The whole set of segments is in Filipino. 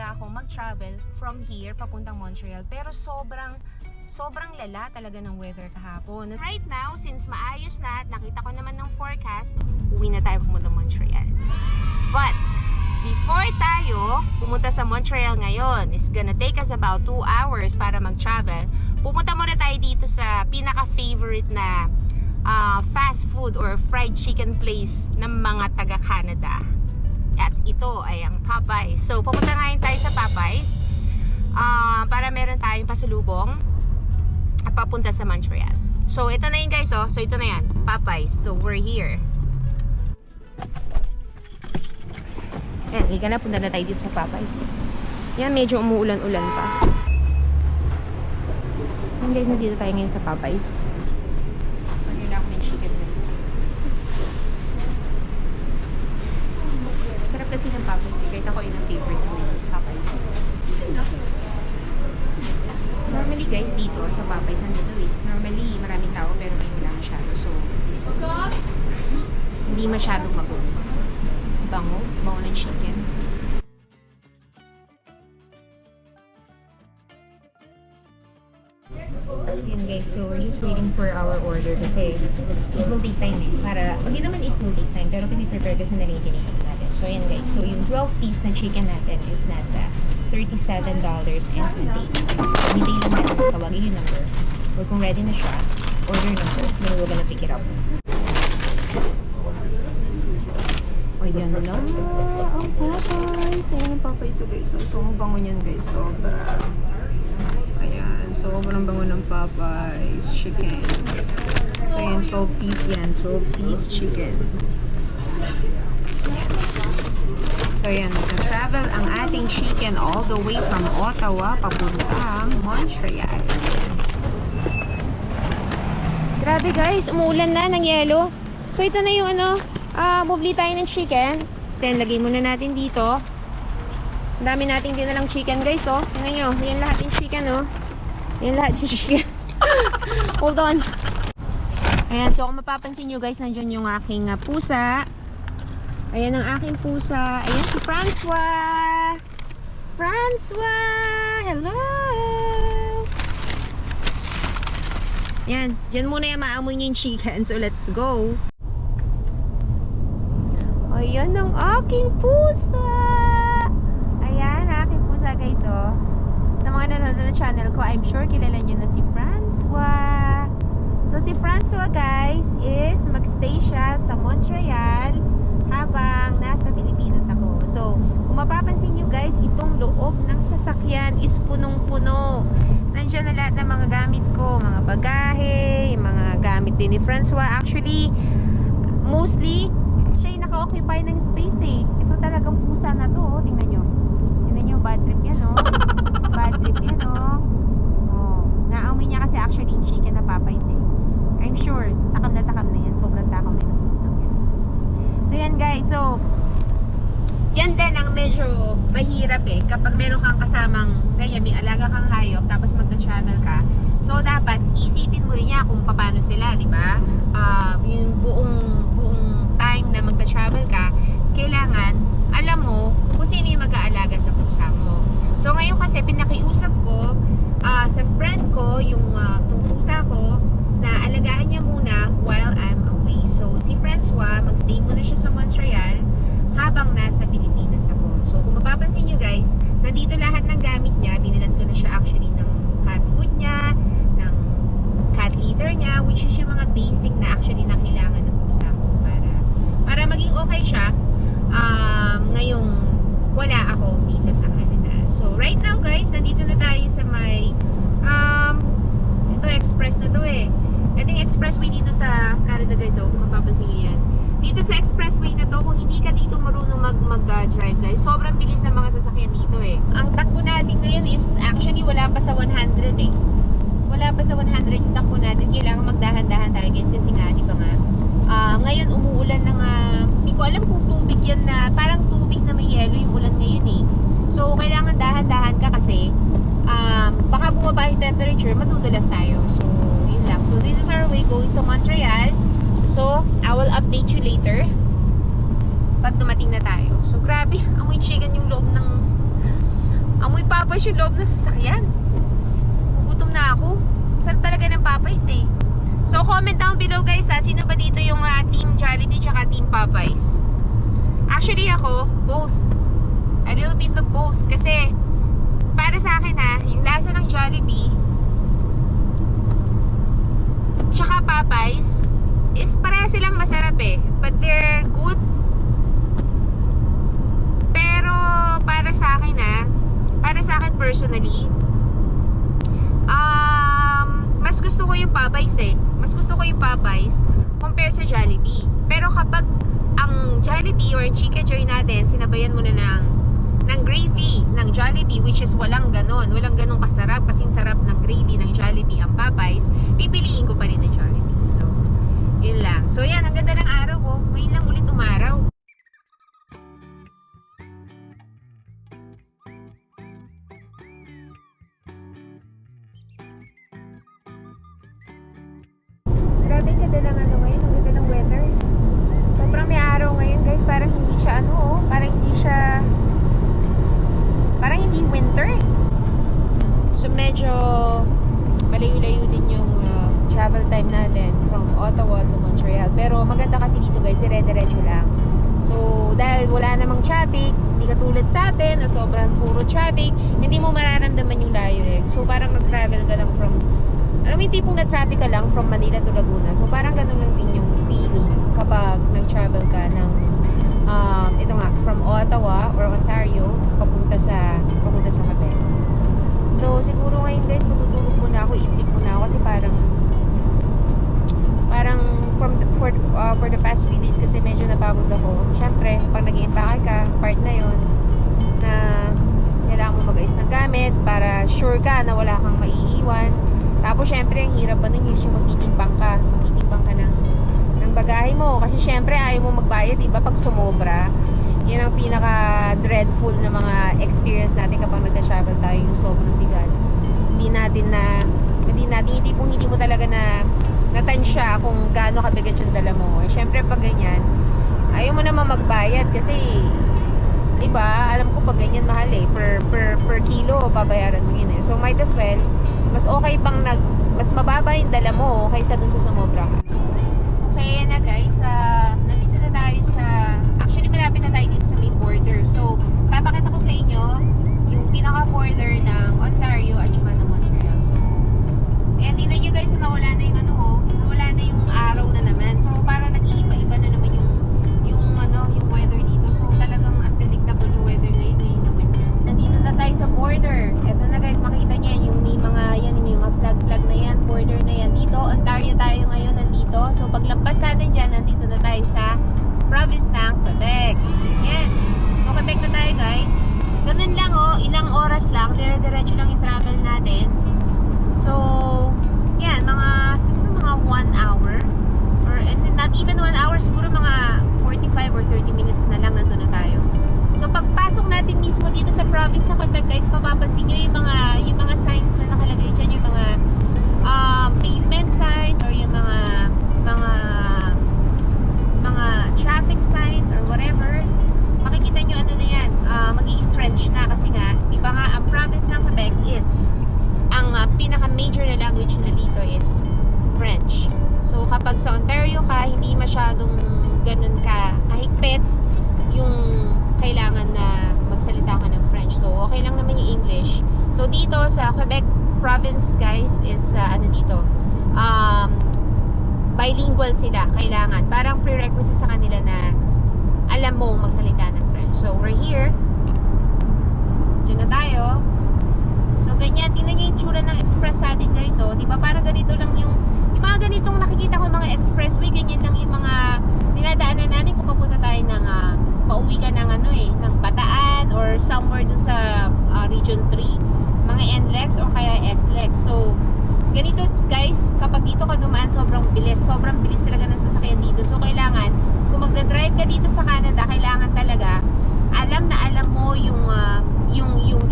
talaga ako mag-travel from here papuntang Montreal. Pero sobrang lala talaga ng weather kahapon. Right now, since maayos na at nakita ko naman ng forecast, uwi na tayo papuntang Montreal. But before tayo pumunta sa Montreal ngayon, it's gonna take us about 2 hours para mag-travel. Pupunta muna tayo dito sa pinaka-favorite na fast food or fried chicken place ng mga taga-Canada. At ito ay ang Popeyes. So, pupunta ngayon tayo sa Popeyes para meron tayong pasulubong at papunta sa Montreal. So, ito na yun guys, oh. So, ito na yan, Popeyes. So, we're here. Ayan, higa na, punta na tayo dito sa Popeyes. Yan, medyo umuulan-ulan pa. Ayan guys, nandito tayo ngayon sa Popeyes. Order na ako ng chicken rice. Sarap kasi ng Popeyes eh. Kahit ako yun ang favorite ko yung Popeyes. Normally guys, dito sa Popeyes, nandito eh. Normally, maraming tao pero ngayon wala masyado. So, this, hindi masyadong magulo. Bango ng chicken. Yan guys, so we're just waiting for our order kasi it will take time eh. Para, hindi naman it will take time, pero piniprepare kasi na rin tinitip natin. So yan guys, so yung 12 piece na chicken natin is nasa $37.28. So hindi lang natin tawagin yung number. Or kung ready na siya, order number, then we're gonna pick it up. O yan lang. Ang Popeyes. Ayan ang Popeyes. So guys, so ang bango niyan guys. Sobra. Ayan. Sobrang bango ng Popeyes chicken. So ayan, 12 piece yan. 12 piece chicken. Ayan. So ayan, nag-travel ang ating chicken all the way from Ottawa papuntang Montreal. Grabe guys, umuulan na ng yelo. So ito na yung bubli tayo ng chicken. Then, lagay muna natin dito. Ang dami nating dinalang chicken, guys, oh. Tingnan nyo. Yan lahat yung chicken, oh. Yan lahat yung chicken. Hold on. Ayan, so kung mapapansin nyo, guys, nandyan yung aking pusa. Ayan ang aking pusa. Ayan si Francois. Francois! Hello! Yan. Diyan muna yung maamoy niya yung chicken. So, let's go. Ayan ang aking pusa. Ayan, aking pusa guys, oh. Sa mga nanonood na channel ko, I'm sure kilala nyo na si Francois. So si Francois guys is magstay siya sa Montreal habang nasa Pilipinas ako. So kung mapapansin nyo guys, itong loob ng sasakyan is punong-puno. Nandiyan na lahat ng mga gamit ko, mga bagahe, mga gamit din ni Francois. Actually, mostly siya yung naka-occupy ng space eh. Ito talagang pusa na to, oh. Tingnan nyo. Tingnan nyo, bad trip yan, oh. Bad trip yan, oh. Oh. Naamoy niya kasi actually yung chicken na Popeyes eh. I'm sure, takam na yan. Sobrang takam na yung pusang yan. So yan guys, so yan din ang medyo mahirap eh. Kapag meron kang kasamang ganyan, may alaga kang hayop, tapos magta-travel ka. So dapat isipin mo rin niya kung paano sila, di ba? Yung buong time na magta-travel ka, kailangan alam mo kung sino yung mag-aalaga sa pusa mo. So ngayon kasi pinakiusap ko sa friend ko yung pusa ko na alagaan niya muna while I'm away. So si Francois, magstay muna siya sa Montreal habang nasa Pilipinas ako. So kung mapapansin nyo guys, nandito lahat ng gamit niya. Binilan ko na siya actually ng cat food niya, ng cat litter niya, which is yung mga basic na actually na kailangan ng pusa ko para maging okay siya ngayong wala ako dito sa Canada. So right now guys, nandito na tayo sa may ito express na to eh. Ito yung expressway dito sa Canada guys, oh, kung mapapansin nyo yan. Dito sa expressway na to, kung hindi ka dito marunong mag-drive guys, sobrang bilis ng mga sasakyan dito eh. Ang takbo natin ngayon is actually wala pa sa 100 eh. Wala pa sa 100 yung takbo natin. Kailangan magdahan-dahan tayo guys kasi nga, di ba nga? Ngayon umuulan ng hindi ko alam kung tubig yan na parang tubig na may yelo yung ulan ngayon eh. So kailangan dahan-dahan ka kasi baka bumaba yung temperature, madudulas tayo. So yun lang. So this is our way going to Montreal. So I will update you later pag dumating na tayo. So grabe, amoy chicken yung loob ng Popeyes yung loob ng sasakyan. Gugutom na ako. Sarap talaga ng Popeyes eh. So comment down below guys ha, sino ba dito yung Team Jollibee tsaka Team Popeyes? Actually ako, both. A little bit of both. Kasi para sa akin ha, yung lasa ng Jollibee tsaka Popeyes is pareha silang masarap eh. But they're good. Pero para sa akin personally, mas gusto ko yung Popeyes eh. Mas gusto ko yung Popeyes compare sa Jollibee. Pero kapag ang Jollibee or Chika Joy natin, sinabayan mo na ng gravy ng Jollibee, which is walang ganun kasarap, kasing sarap ng gravy ng Jollibee ang Popeyes, pipiliin ko pa rin ng Jollibee. So, yun lang. So, yan, ang ganda ng araw ko. Ngayon lang ulit umaraw. Grabe ang ganda ng ano ngayon, ang ganda ng weather. Sobrang may araw ngayon guys, parang hindi siya parang hindi winter. So medyo malayo-layo din yung travel time natin from Ottawa to Montreal. Pero maganda kasi dito guys, dire-diretso lang. So dahil wala namang traffic, hindi katulad sa atin na sobrang puro traffic, hindi mo mararamdaman yung layo eh. So parang nag-travel ka lang from, alam mo yung tipong na-traffic ka lang from Manila to Laguna. So parang ganun lang din yung feeling kapag nag-travel ka ng ito nga, from Ottawa or Ontario papunta sa Quebec. So siguro ngayon guys, matutulog muna ako, itlip muna ako kasi parang for the past few days kasi medyo napagod ako. Syempre, pag nag-i-impake ka, part na yon na kailangan mo mag-ayos ng gamit para sure ka na wala kang maiiwan. Tapos syempre, ang hirap pa nun is yung magtitimbang ka ng bagahe mo. Kasi syempre, ayaw mo magbayad, diba? Pag sumobra, yan ang pinaka-dreadful na mga experience natin kapag nagta-travel tayo, yung sobrang bigat. Hindi natin yung tipong hindi mo talaga natansya kung gaano kabigat yung dala mo. Syempre, pag ganyan, ayaw mo naman magbayad kasi diba, alam ko pag ganyan mahal eh, per kilo babayaran mo yun eh. So might as well, mas okay pang mas mababa yung dala mo kaysa dun sa sumobra ka. Okay na guys, nandito na tayo actually malapit na tayo dito sa main border. So papakita ko sa inyo yung pinaka border ng Ontario at saka ng Montreal. So ayan, tingnan nyo guys, nawala na yung araw na naman. So parang nag-iiba-iba na naman yung weather dito. So talagang unpredictable yung weather ngayon na winter. Nandito na tayo sa border. Eto na guys, makita niyo yung may mga flag na yan, border na yan. Dito, Ontario tayo ngayon nandito. So paglampas natin dyan, nandito na tayo sa province ng Quebec. Yan. So Quebec na tayo guys. Ganun lang ilang oras lang, dire-diretso lang i-travel natin. So, yan, siguro mga 1 hour. Or not even 1 hour, siguro mga 45 or 30 minutes na lang nandun na tayo. So pagpasok natin mismo dito sa province ng Quebec guys, mapapansin nyo yung mga signs na nakalagay dyan, yung mga pavement signs or yung mga traffic signs or whatever. Makikita nyo ano na yan, magiging French na kasi nga, diba nga ang province ng Quebec is ang pinaka major na language na dito is French. So kapag sa Ontario ka, hindi masyadong ganun ka kahigpit yung kailangan na magsalita ka ng French. So okay lang naman yung English. So dito sa Quebec province guys is bilingual sila, kailangan. Parang prerequisite sa kanila na alam mo magsalita ng French. So we're here. Diyan na tayo. So ganyan, tingnan niyo yung tsura ng express sa atin guys. So di ba parang ganito lang yung mga ganitong nakikita ko mga expressway, ganyan lang yung mga dinadaanan natin kung papunta tayo ng pauwi ka ng ng Bataan or somewhere dun sa Region 3, mga NLEX o kaya SLEX. So ganito guys, kapag dito ka dumaan, sobrang bilis talaga ng sasakyan dito. So kailangan, kung magdadrive ka dito sa Canada, kailangan talaga alam mo yung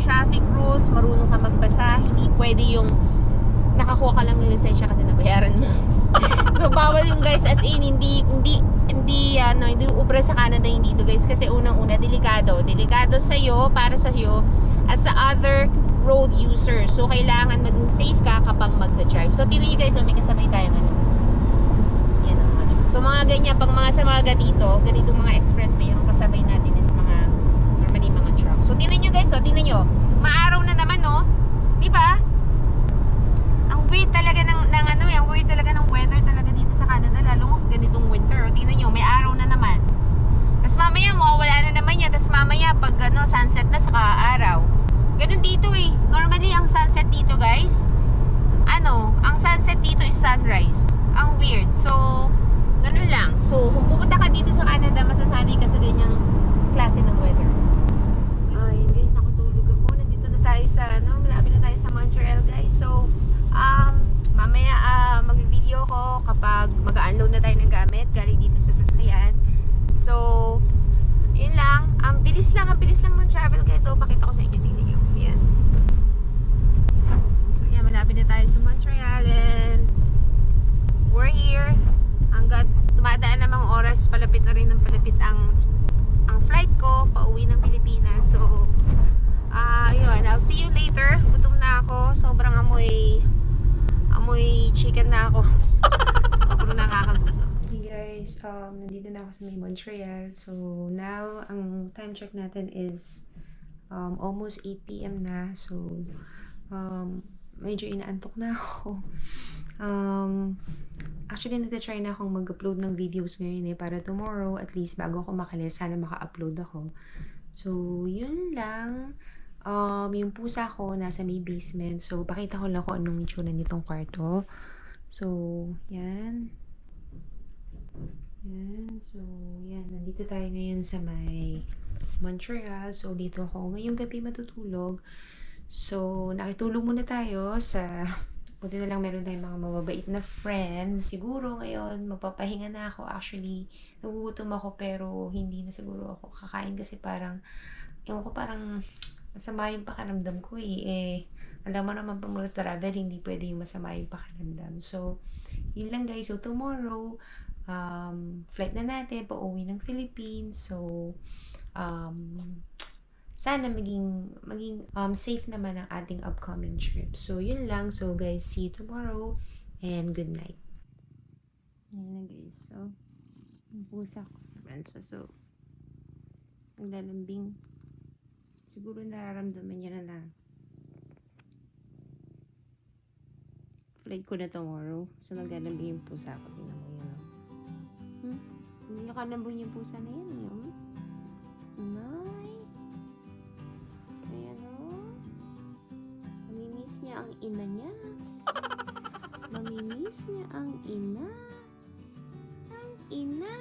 traffic rules, marunong ka magbasa. Hindi pwede yung nakakuha ka lang ng lisensya kasi nabayaran mo. So bawal yung guys, as in hindi ubra sa Canada yung dito guys, kasi unang-una delikado sa iyo, para sa iyo, at sa other road users. So, kailangan maging safe ka kapag magda-drive. So, tingnan nyo guys, may kasabay tayong ano. Yan ang mga truck. So, mga ganyan, pag mga sa mga ganitong mga expressway, ang kasabay natin is mga, normally mga truck. So, tingnan nyo guys, tingnan nyo. Maaraw na naman, no? Di ba? Ang weird talaga ang weird talaga ng weather talaga dito sa Canada, lalo kung ganitong winter. O, tingnan nyo, may araw na naman. Tapos mamaya, mawawala na naman yan. Tapos mamaya, pag sunset na, saka araw. Ganun dito eh. Normally, ang sunset dito, guys, ang sunset dito is sunrise. Ang weird. So, ganun lang. So, kung pupunta ka dito sa Canada, masasanay ka sa ganyang klase ng weather. Ayun, guys, nakatulog ako. Nandito na tayo sa, malapit na tayo sa Montreal, guys. So, mamaya, mag-video ko kapag mag-unload na tayo ng gamit galing dito sa sasakyan. So, yun lang. Ang bilis lang mag-travel, guys. So, pakita ko sa inyo. Tingnan nyo. Yan. So, yan. Malapit na tayo sa Montreal. And we're here. Hanggat tumadaan na mga oras, palapit na rin ng palapit ang flight ko pauwi ng Pilipinas. So, yun. I'll see you later. Gutom na ako. Sobrang amoy chicken na ako. Sobrang nakakagutom. Guys, nandito na ako sa may Montreal. So, now, ang time check natin is almost 8 p.m. na. So, medyo inaantok na ako. Actually, nagtatry na akong mag-upload ng videos ngayon para tomorrow, at least bago ako makalis, sana maka-upload ako. So, yun lang. Yung pusa ko nasa may basement. So, pakita ko lang kung anong itsura nitong kwarto. So, yan. So, yan. Nandito tayo ngayon sa may Montreal. So, dito ako ngayong gabi matutulog. So, nakitulog muna tayo sa... Buti na lang meron tayong mga mababait na friends. Siguro ngayon, magpapahinga na ako. Actually, nagugutom ako pero hindi na siguro ako kakain kasi parang... Ewan ko, parang masama yung pakiramdam ko alam mo naman pag mag-travel, hindi pwede yung masama yung pakiramdam. So, yun lang guys. So, tomorrow... flight na natin pauwi ng Philippines. So sana maging safe naman ang ating upcoming trip. So yun lang. So guys, see you tomorrow and good night. Ayan na guys. So yung pusa ko sa Francois. So naglalambing. Siguro nararamdaman niya na flight ko na tomorrow. So naglalambing yung pusa ko. Tingnan mo yun. Hindi nyo kanambon yung pusa na yan, yun. Nay. Ayan o. Mamimiss niya ang ina niya. Mamimiss niya ang ina. Ang ina.